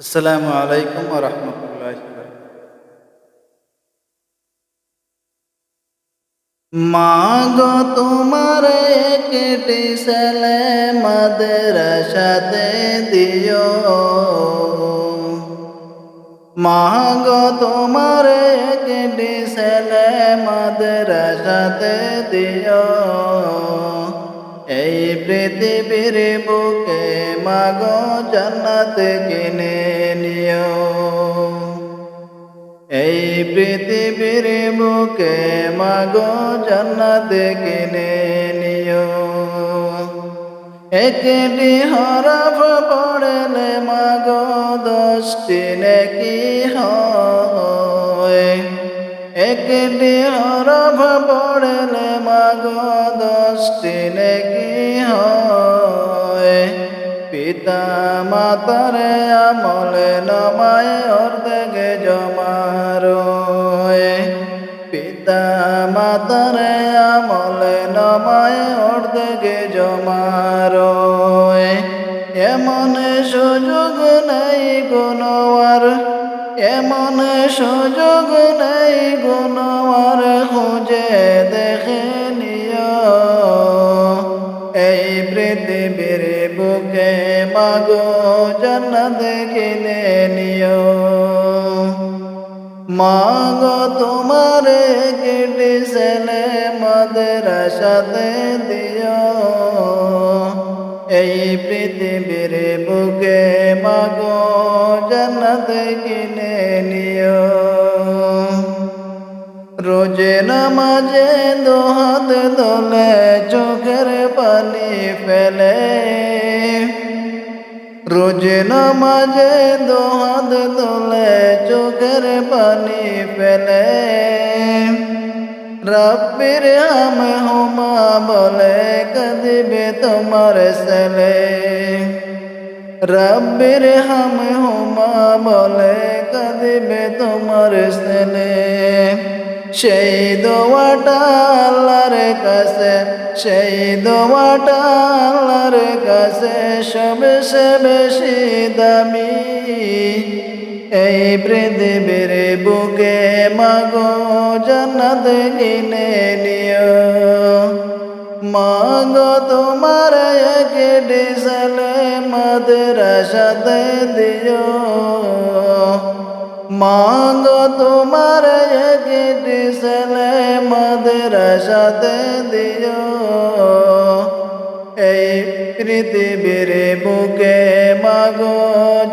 আসসালামু আলাইকুম ওয়া রাহমাতুল্লাহি ওয়া বারাকাতুহু। মা গো তোমার একটি ছেলে মাদ্রাসাতে দিও। মা গো তোমার একটি ছেলে মাদ্রাসাতে দিও। এই পৃথিবীর বুকে মা গো জান্নাত কিনে নিও। এই পৃথিবীর বুকে মাগো জান্নাত কিনে নিও। একটি হরফ পড়লে মাগো 10টি নেকি হয়। একটি হরফ পড়লে মাগো 10টি নেকি হয়। পিতা মাতার আমলে নামায় অর্ধেক জমার। পিতা মাতার আমলে নামায় অর্ধেক জমার। এমন সুযোগ নেই গুণওয়ার, এমন সুযোগ নেই গুণওয়ার, খুঁজে দেখে নিও। এই পৃথিবীর বুকে মাগো জান্নাত কিনে নিও। মাগো তোমার একটি ছেলে মাদ্রাসাতে দিও। এই পৃথিবীর বুকে মাগো জান্নাত কিনে নিও। রোজে নামাজে দুহাত তোলে চোখের পানি ফেলে। রোজে নামাজে দুহাত তোলে চোখের পানি ফেলে। রব্বির হামহুমা বলে কাঁদিবে তোমার ছেলে। রব্বির হামহুমা বলে কাঁদিবে তোমার ছেলে। সেই দোয়াটা আল্লাহর কাছে, সেই দোয়াটা আল্লাহর কাছে সবচেয়ে বেশি দামি। এই পৃথিবীর বুকে মাগো জান্নাত কিনে নিও। মাগো তোমার একটি ছেলে মাদ্রাসাতে দিও। মাগো তোমার একটি ছেলে মাদ্রাসাতে দিও। এই পৃথিবীর বুকে মাগো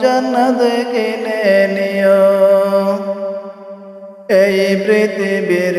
জান্নাত কিনে নিও। এই পৃথিবীর